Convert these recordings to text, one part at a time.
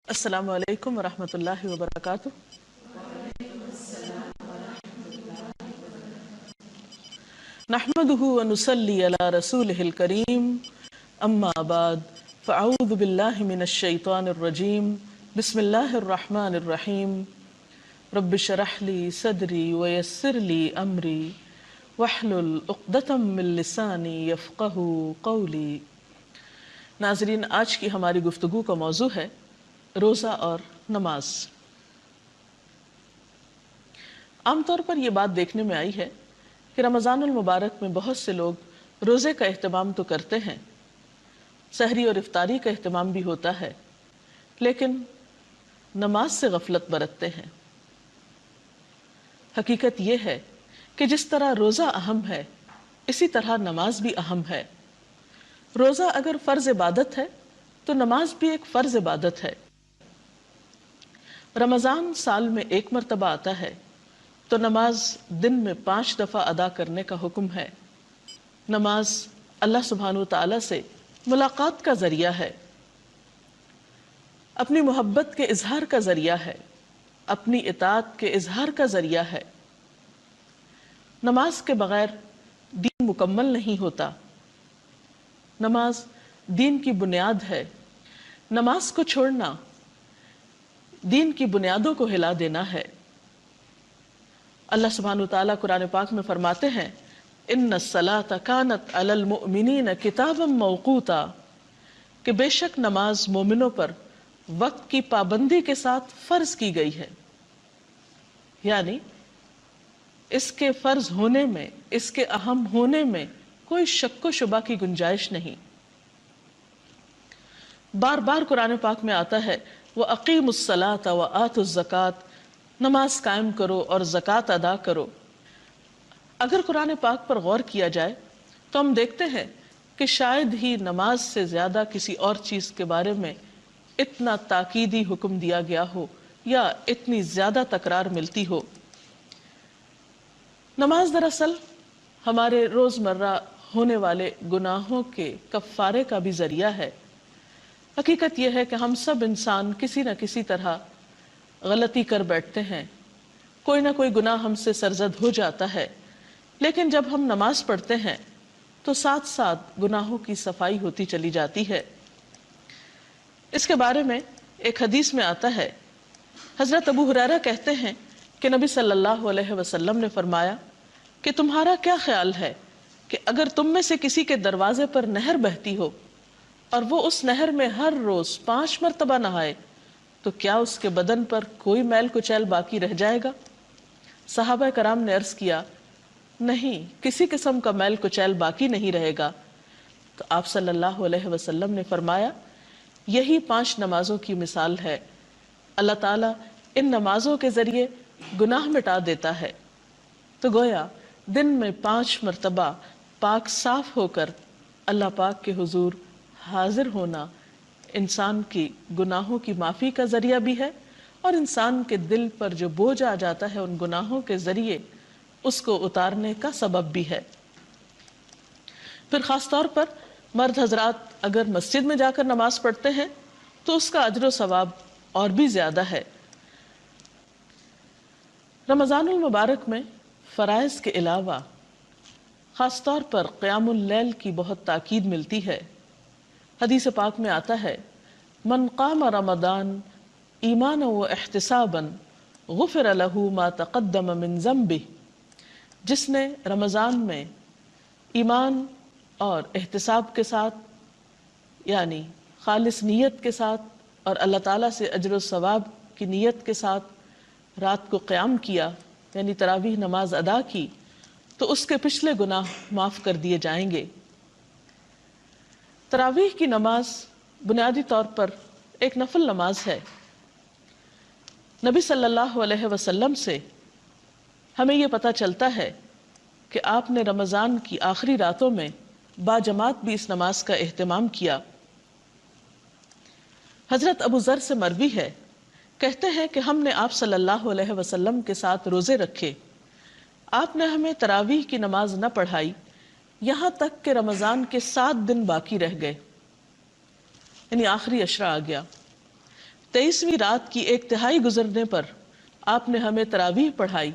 السلام علیکم ورحمۃ اللہ وبرکاتہ۔ نحمده ونصلي على رسوله الكريم، اما بعد فاعوذ باللہ من الشیطان الرجیم، بسم اللہ الرحمن الرحیم۔ رب اشرح لي صدری ويسر لي امری واحلل عقدۃ من لسانی یفقهوا قولی۔ ناظرین، آج کی ہماری گفتگو کا موضوع ہے روزہ اور نماز۔ عام طور پر یہ بات دیکھنے میں آئی ہے کہ رمضان المبارک میں بہت سے لوگ روزے کا اہتمام تو کرتے ہیں، سحری اور افطاری کا اہتمام بھی ہوتا ہے، لیکن نماز سے غفلت برتتے ہیں۔ حقیقت یہ ہے کہ جس طرح روزہ اہم ہے، اسی طرح نماز بھی اہم ہے۔ روزہ اگر فرض عبادت ہے تو نماز بھی ایک فرض عبادت ہے۔ رمضان سال میں ایک مرتبہ آتا ہے تو نماز دن میں 5 دفعہ ادا کرنے کا حکم ہے۔ نماز اللہ سبحانہ وتعالی سے ملاقات کا ذریعہ ہے، اپنی محبت کے اظہار کا ذریعہ ہے، اپنی اطاعت کے اظہار کا ذریعہ ہے۔ نماز کے بغیر دین مکمل نہیں ہوتا۔ نماز دین کی بنیاد ہے۔ نماز کو چھوڑنا دین کی بنیادوں کو ہلا دینا ہے۔ اللہ سبحانہ وتعالیٰ قرآن پاک میں فرماتے ہیں، ان الصلاۃ کانت علی المؤمنین کتابا موقوتا، کہ بے شک نماز مومنوں پر وقت کی پابندی کے ساتھ فرض کی گئی ہے۔ یعنی اس کے فرض ہونے میں، اس کے اہم ہونے میں کوئی شک و شبہ کی گنجائش نہیں۔ بار بار قرآن پاک میں آتا ہے، وَأَقِيمُوا الصَّلَاةَ وَآتُوا الزَّكَاةَ، نماز قائم کرو اور زکوٰۃ ادا کرو۔ اگر قرآن پاک پر غور کیا جائے تو ہم دیکھتے ہیں کہ شاید ہی نماز سے زیادہ کسی اور چیز کے بارے میں اتنا تاکیدی حکم دیا گیا ہو یا اتنی زیادہ تکرار ملتی ہو۔ نماز دراصل ہمارے روزمرہ ہونے والے گناہوں کے کفارے کا بھی ذریعہ ہے۔ حقیقت یہ ہے کہ ہم سب انسان کسی نہ کسی طرح غلطی کر بیٹھتے ہیں، کوئی نہ کوئی گناہ ہم سے سرزد ہو جاتا ہے، لیکن جب ہم نماز پڑھتے ہیں تو ساتھ ساتھ گناہوں کی صفائی ہوتی چلی جاتی ہے۔ اس کے بارے میں ایک حدیث میں آتا ہے، حضرت ابو ہریرہ کہتے ہیں کہ نبی صلی اللہ علیہ وسلم نے فرمایا کہ تمہارا کیا خیال ہے کہ اگر تم میں سے کسی کے دروازے پر نہر بہتی ہو اور وہ اس نہر میں ہر روز 5 مرتبہ نہائے تو کیا اس کے بدن پر کوئی میل کچیل باقی رہ جائے گا؟ صحابہ کرام نے عرض کیا، نہیں، کسی قسم کا میل کچیل باقی نہیں رہے گا۔ تو آپ صلی اللہ علیہ وسلم نے فرمایا، یہی 5 نمازوں کی مثال ہے۔ اللہ تعالیٰ ان نمازوں کے ذریعے گناہ مٹا دیتا ہے۔ تو گویا دن میں 5 مرتبہ پاک صاف ہو کر اللہ پاک کے حضور حاضر ہونا انسان کی گناہوں کی معافی کا ذریعہ بھی ہے، اور انسان کے دل پر جو بوجھ آ جاتا ہے ان گناہوں کے ذریعے اس کو اتارنے کا سبب بھی ہے۔ پھر خاص طور پر مرد حضرات اگر مسجد میں جا کر نماز پڑھتے ہیں تو اس کا اجر و ثواب اور بھی زیادہ ہے۔ رمضان المبارک میں فرائض کے علاوہ خاص طور پر قیام اللیل کی بہت تاکید ملتی ہے۔ حدیث پاک میں آتا ہے، من قام رمضان ایمانا و احتسابا غفر له ما تقدم من ذنبہ، جس نے رمضان میں ایمان اور احتساب کے ساتھ، یعنی خالص نیت کے ساتھ اور اللہ تعالیٰ سے اجر و ثواب کی نیت کے ساتھ رات کو قیام کیا، یعنی تراویح نماز ادا کی، تو اس کے پچھلے گناہ معاف کر دیے جائیں گے۔ تراویح کی نماز بنیادی طور پر ایک نفل نماز ہے۔ نبی صلی اللہ علیہ وسلم سے ہمیں یہ پتہ چلتا ہے کہ آپ نے رمضان کی آخری راتوں میں باجماعت بھی اس نماز کا اہتمام کیا۔ حضرت ابو ذر سے مروی ہے، کہتے ہیں کہ ہم نے آپ صلی اللہ علیہ وسلم کے ساتھ روزے رکھے، آپ نے ہمیں تراویح کی نماز نہ پڑھائی یہاں تک کہ رمضان کے 7 دن باقی رہ گئے، یعنی آخری عشرہ آ گیا۔ 23ویں رات کی 1/3 گزرنے پر آپ نے ہمیں تراویح پڑھائی،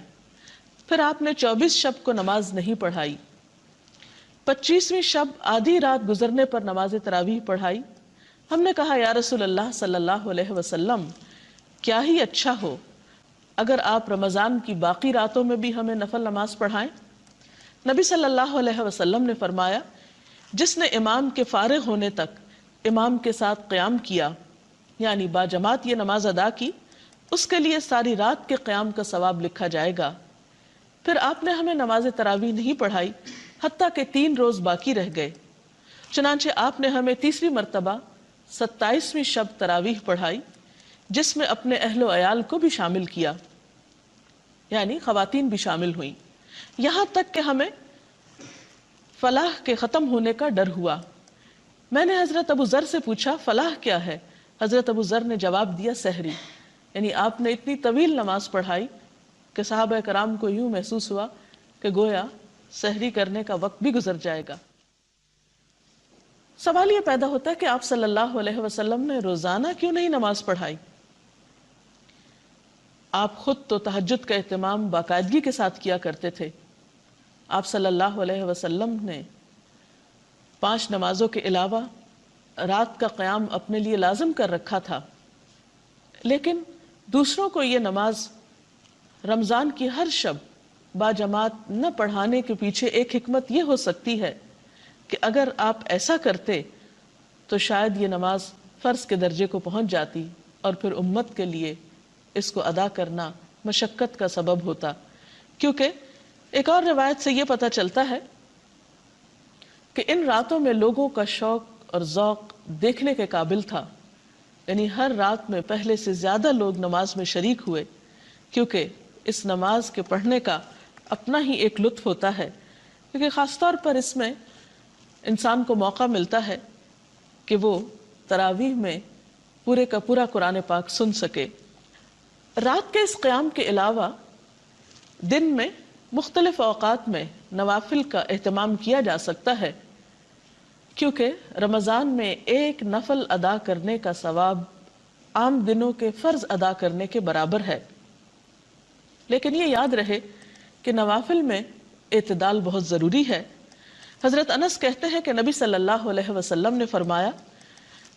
پھر آپ نے 24 شب کو نماز نہیں پڑھائی، 25ویں شب آدھی رات گزرنے پر نماز تراویح پڑھائی۔ ہم نے کہا یا رسول اللہ صلی اللہ علیہ وسلم، کیا ہی اچھا ہو اگر آپ رمضان کی باقی راتوں میں بھی ہمیں نفل نماز پڑھائیں۔ نبی صلی اللہ علیہ وسلم نے فرمایا، جس نے امام کے فارغ ہونے تک امام کے ساتھ قیام کیا، یعنی باجماعت یہ نماز ادا کی، اس کے لیے ساری رات کے قیام کا ثواب لکھا جائے گا۔ پھر آپ نے ہمیں نماز تراویح نہیں پڑھائی حتیٰ کہ 3 روز باقی رہ گئے، چنانچہ آپ نے ہمیں تیسری مرتبہ 27ویں شب تراویح پڑھائی، جس میں اپنے اہل و عیال کو بھی شامل کیا، یعنی خواتین بھی شامل ہوئیں، یہاں تک کہ ہمیں فلاح کے ختم ہونے کا ڈر ہوا۔ میں نے حضرت ابو ذر سے پوچھا فلاح کیا ہے؟ حضرت ابو ذر نے جواب دیا سحری، یعنی آپ نے اتنی طویل نماز پڑھائی کہ صحابہ کرام کو یوں محسوس ہوا کہ گویا سحری کرنے کا وقت بھی گزر جائے گا۔ سوال یہ پیدا ہوتا ہے کہ آپ صلی اللہ علیہ وسلم نے روزانہ کیوں نہیں نماز پڑھائی؟ آپ خود تو تہجد کا اہتمام باقاعدگی کے ساتھ کیا کرتے تھے۔ آپ صلی اللہ علیہ وسلم نے 5 نمازوں کے علاوہ رات کا قیام اپنے لیے لازم کر رکھا تھا، لیکن دوسروں کو یہ نماز رمضان کی ہر شب باجماعت نہ پڑھانے کے پیچھے ایک حکمت یہ ہو سکتی ہے کہ اگر آپ ایسا کرتے تو شاید یہ نماز فرض کے درجے کو پہنچ جاتی اور پھر امت کے لیے اس کو ادا کرنا مشقت کا سبب ہوتا، کیونکہ ایک اور روایت سے یہ پتہ چلتا ہے کہ ان راتوں میں لوگوں کا شوق اور ذوق دیکھنے کے قابل تھا، یعنی ہر رات میں پہلے سے زیادہ لوگ نماز میں شریک ہوئے، کیونکہ اس نماز کے پڑھنے کا اپنا ہی ایک لطف ہوتا ہے، کیونکہ خاص طور پر اس میں انسان کو موقع ملتا ہے کہ وہ تراویح میں پورے کا پورا قرآن پاک سن سکے۔ رات کے اس قیام کے علاوہ دن میں مختلف اوقات میں نوافل کا اہتمام کیا جا سکتا ہے، کیونکہ رمضان میں ایک نفل ادا کرنے کا ثواب عام دنوں کے فرض ادا کرنے کے برابر ہے، لیکن یہ یاد رہے کہ نوافل میں اعتدال بہت ضروری ہے۔ حضرت انس کہتے ہیں کہ نبی صلی اللہ علیہ وسلم نے فرمایا،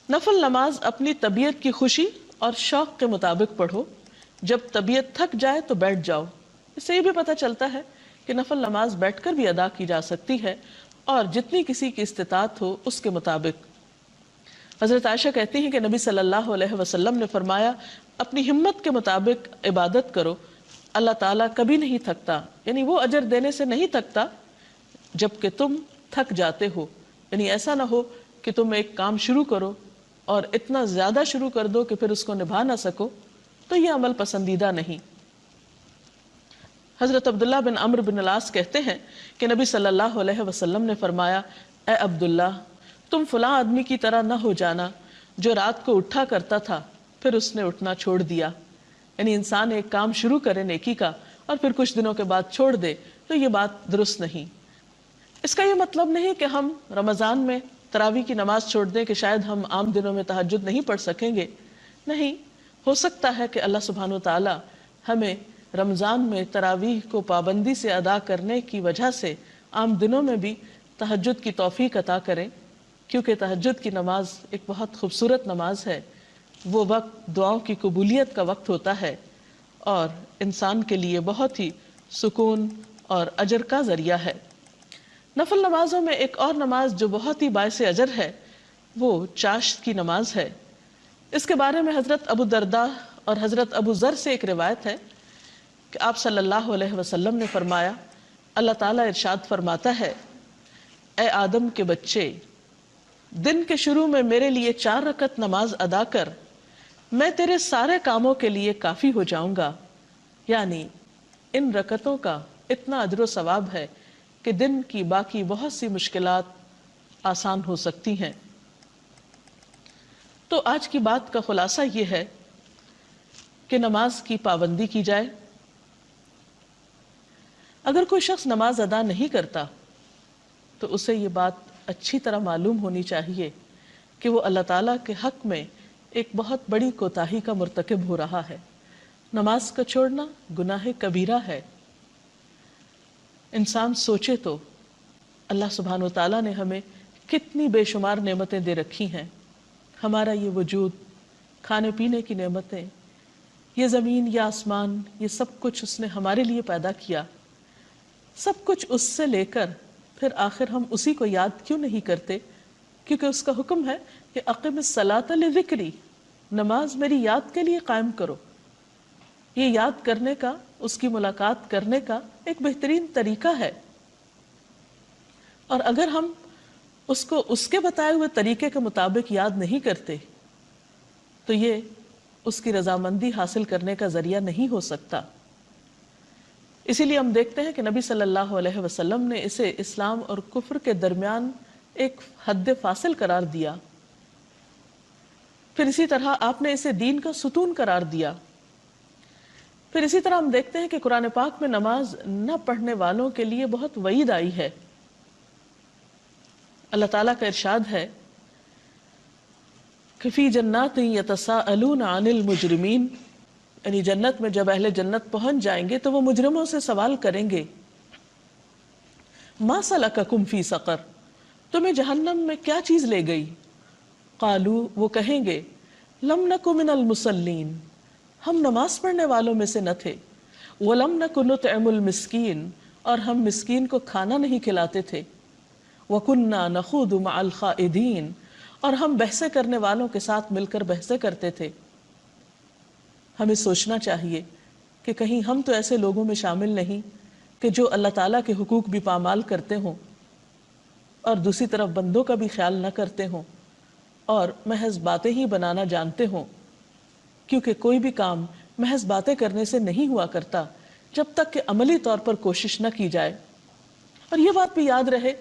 نفل نماز اپنی طبیعت کی خوشی اور شوق کے مطابق پڑھو، جب طبیعت تھک جائے تو بیٹھ جاؤ۔ اس سے یہ بھی پتہ چلتا ہے کہ نفل نماز بیٹھ کر بھی ادا کی جا سکتی ہے، اور جتنی کسی کی استطاعت ہو اس کے مطابق۔ حضرت عائشہ کہتی ہیں کہ نبی صلی اللہ علیہ وسلم نے فرمایا، اپنی ہمت کے مطابق عبادت کرو، اللہ تعالیٰ کبھی نہیں تھکتا، یعنی وہ اجر دینے سے نہیں تھکتا جب کہ تم تھک جاتے ہو، یعنی ایسا نہ ہو کہ تم ایک کام شروع کرو اور اتنا زیادہ شروع کر دو کہ پھر اس کو نبھا نہ سکو، تو یہ عمل پسندیدہ نہیں۔ حضرت عبداللہ بن عمرو بن العاص کہتے ہیں کہ نبی صلی اللہ علیہ وسلم نے فرمایا، اے عبداللہ، تم فلاں آدمی کی طرح نہ ہو جانا جو رات کو اٹھا کرتا تھا پھر اس نے اٹھنا چھوڑ دیا، یعنی انسان ایک کام شروع کرے نیکی کا اور پھر کچھ دنوں کے بعد چھوڑ دے، تو یہ بات درست نہیں۔ اس کا یہ مطلب نہیں کہ ہم رمضان میں تراویح کی نماز چھوڑ دیں کہ شاید ہم عام دنوں میں تہجد نہیں پڑھ سکیں گے، نہیں، ہو سکتا ہے کہ اللہ سبحانہ و تعالی ہمیں رمضان میں تراویح کو پابندی سے ادا کرنے کی وجہ سے عام دنوں میں بھی تہجد کی توفیق عطا کریں، کیونکہ تہجد کی نماز ایک بہت خوبصورت نماز ہے، وہ وقت دعاؤں کی قبولیت کا وقت ہوتا ہے اور انسان کے لیے بہت ہی سکون اور اجر کا ذریعہ ہے۔ نفل نمازوں میں ایک اور نماز جو بہت ہی باعث اجر ہے وہ چاشت کی نماز ہے۔ اس کے بارے میں حضرت ابو درداء اور حضرت ابو ذر سے ایک روایت ہے کہ آپ صلی اللہ علیہ وسلم نے فرمایا، اللہ تعالیٰ ارشاد فرماتا ہے، اے آدم کے بچے، دن کے شروع میں میرے لیے 4 رکعت نماز ادا کر، میں تیرے سارے کاموں کے لیے کافی ہو جاؤں گا، یعنی ان رکعتوں کا اتنا اجر و ثواب ہے کہ دن کی باقی بہت سی مشکلات آسان ہو سکتی ہیں۔ تو آج کی بات کا خلاصہ یہ ہے کہ نماز کی پابندی کی جائے۔ اگر کوئی شخص نماز ادا نہیں کرتا تو اسے یہ بات اچھی طرح معلوم ہونی چاہیے کہ وہ اللہ تعالیٰ کے حق میں ایک بہت بڑی کوتاہی کا مرتکب ہو رہا ہے۔ نماز کا چھوڑنا گناہ کبیرہ ہے۔ انسان سوچے تو اللہ سبحانہ و تعالیٰ نے ہمیں کتنی بے شمار نعمتیں دے رکھی ہیں۔ ہمارا یہ وجود، کھانے پینے کی نعمتیں، یہ زمین، یہ آسمان، یہ سب کچھ اس نے ہمارے لیے پیدا کیا۔ سب کچھ اس سے لے کر پھر آخر ہم اسی کو یاد کیوں نہیں کرتے؟ کیونکہ اس کا حکم ہے کہ اقم الصلاۃ لذکری، نماز میری یاد کے لیے قائم کرو۔ یہ یاد کرنے کا، اس کی ملاقات کرنے کا ایک بہترین طریقہ ہے، اور اگر ہم اس کو اس کے بتائے ہوئے طریقے کے مطابق یاد نہیں کرتے تو یہ اس کی رضامندی حاصل کرنے کا ذریعہ نہیں ہو سکتا۔ اسی لیے ہم دیکھتے ہیں کہ نبی صلی اللہ علیہ وسلم نے اسے اسلام اور کفر کے درمیان ایک حد فاصل قرار دیا، پھر اسی طرح آپ نے اسے دین کا ستون قرار دیا۔ پھر اسی طرح ہم دیکھتے ہیں کہ قرآن پاک میں نماز نہ پڑھنے والوں کے لیے بہت وعید آئی ہے۔ اللہ تعالیٰ کا ارشاد ہے کہ فی جنات یتساءلون عن المجرمین، یعنی جنت میں جب اہل جنت پہنچ جائیں گے تو وہ مجرموں سے سوال کریں گے، ما سلککم فی سقر، تمہیں جہنم میں کیا چیز لے گئی؟ قالو، وہ کہیں گے، لم نک من المصلین، ہم نماز پڑھنے والوں میں سے نہ تھے، ولم نک نطعم المسکین، اور ہم مسکین کو کھانا نہیں کھلاتے تھے، وَكُنَّا نَخُوضُ مَعَ الْخَائِضِينَ، اور ہم بحثیں کرنے والوں کے ساتھ مل کر بحثیں کرتے تھے۔ ہمیں سوچنا چاہیے کہ کہیں ہم تو ایسے لوگوں میں شامل نہیں کہ جو اللہ تعالیٰ کے حقوق بھی پامال کرتے ہوں اور دوسری طرف بندوں کا بھی خیال نہ کرتے ہوں اور محض باتیں ہی بنانا جانتے ہوں، کیونکہ کوئی بھی کام محض باتیں کرنے سے نہیں ہوا کرتا جب تک کہ عملی طور پر کوشش نہ کی جائے۔ اور یہ بات بھی یاد رہے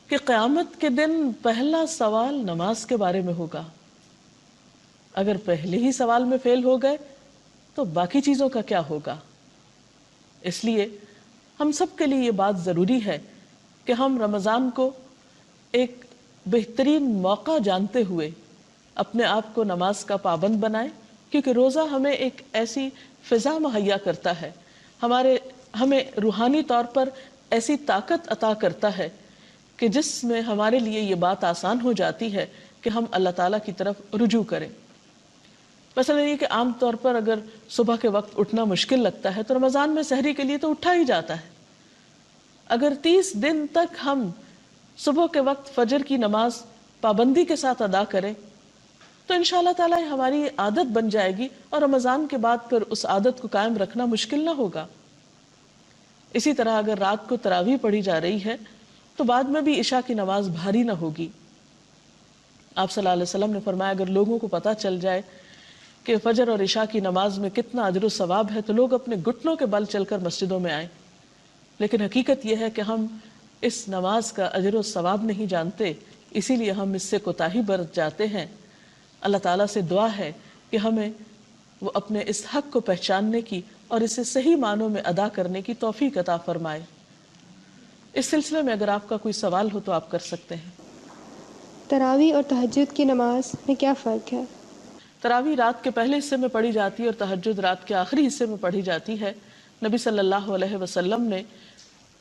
کہ قیامت کے دن پہلا سوال نماز کے بارے میں ہوگا۔ اگر پہلے ہی سوال میں فیل ہو گئے تو باقی چیزوں کا کیا ہوگا؟ اس لیے ہم سب کے لیے یہ بات ضروری ہے کہ ہم رمضان کو ایک بہترین موقع جانتے ہوئے اپنے آپ کو نماز کا پابند بنائیں، کیونکہ روزہ ہمیں ایک ایسی فضا مہیا کرتا ہے، ہمیں روحانی طور پر ایسی طاقت عطا کرتا ہے کہ جس میں ہمارے لیے یہ بات آسان ہو جاتی ہے کہ ہم اللہ تعالیٰ کی طرف رجوع کریں۔ مثلا یہ کہ عام طور پر اگر صبح کے وقت اٹھنا مشکل لگتا ہے تو رمضان میں سحری کے لیے تو اٹھا ہی جاتا ہے۔ اگر 30 دن تک ہم صبح کے وقت فجر کی نماز پابندی کے ساتھ ادا کریں تو انشاءاللہ تعالیٰ ہماری عادت بن جائے گی، اور رمضان کے بعد پھر اس عادت کو قائم رکھنا مشکل نہ ہوگا۔ اسی طرح اگر رات کو تراویح پڑھی جا رہی ہے تو بعد میں بھی عشاء کی نماز بھاری نہ ہوگی۔ آپ صلی اللہ علیہ وسلم نے فرمایا اگر لوگوں کو پتہ چل جائے کہ فجر اور عشاء کی نماز میں کتنا اجر و ثواب ہے تو لوگ اپنے گھٹنوں کے بل چل کر مسجدوں میں آئیں، لیکن حقیقت یہ ہے کہ ہم اس نماز کا اجر و ثواب نہیں جانتے، اسی لیے ہم اس سے کوتاہی برت جاتے ہیں۔ اللہ تعالیٰ سے دعا ہے کہ ہمیں وہ اپنے اس حق کو پہچاننے کی اور اسے صحیح معنوں میں ادا کرنے کی توفیق عطا فرمائے۔ اس سلسلے میں اگر آپ کا کوئی سوال ہو تو آپ کر سکتے ہیں۔ تراویح اور تہجد کی نماز میں کیا فرق ہے؟ تراویح رات کے پہلے حصے میں پڑھی جاتی ہے اور تہجد رات کے آخری حصے میں پڑھی جاتی ہے۔ نبی صلی اللہ علیہ وسلم نے،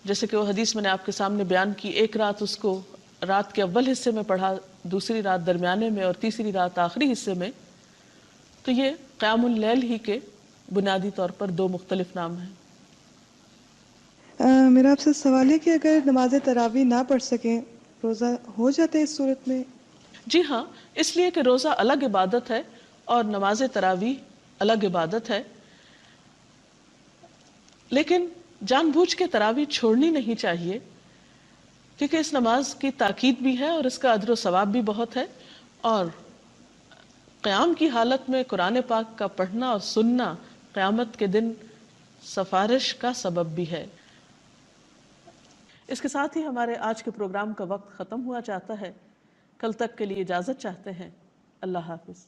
جیسے کہ وہ حدیث میں نے آپ کے سامنے بیان کی، ایک رات اس کو رات کے اول حصے میں پڑھا، دوسری رات درمیانے میں اور تیسری رات آخری حصے میں۔ تو یہ قیام اللیل ہی کے بنیادی طور پر دو مختلف نام ہیں۔ میرا آپ سے سوال ہے کہ اگر نماز تراویح نہ پڑھ سکیں روزہ ہو جاتا ہے اس صورت میں؟ جی ہاں، اس لیے کہ روزہ الگ عبادت ہے اور نماز تراویح الگ عبادت ہے، لیکن جان بوجھ کے تراویح چھوڑنی نہیں چاہیے، کیونکہ اس نماز کی تاکید بھی ہے اور اس کا اجر و ثواب بھی بہت ہے، اور قیام کی حالت میں قرآن پاک کا پڑھنا اور سننا قیامت کے دن سفارش کا سبب بھی ہے۔ اس کے ساتھ ہی ہمارے آج کے پروگرام کا وقت ختم ہوا چاہتا ہے۔ کل تک کے لیے اجازت چاہتے ہیں۔ اللہ حافظ۔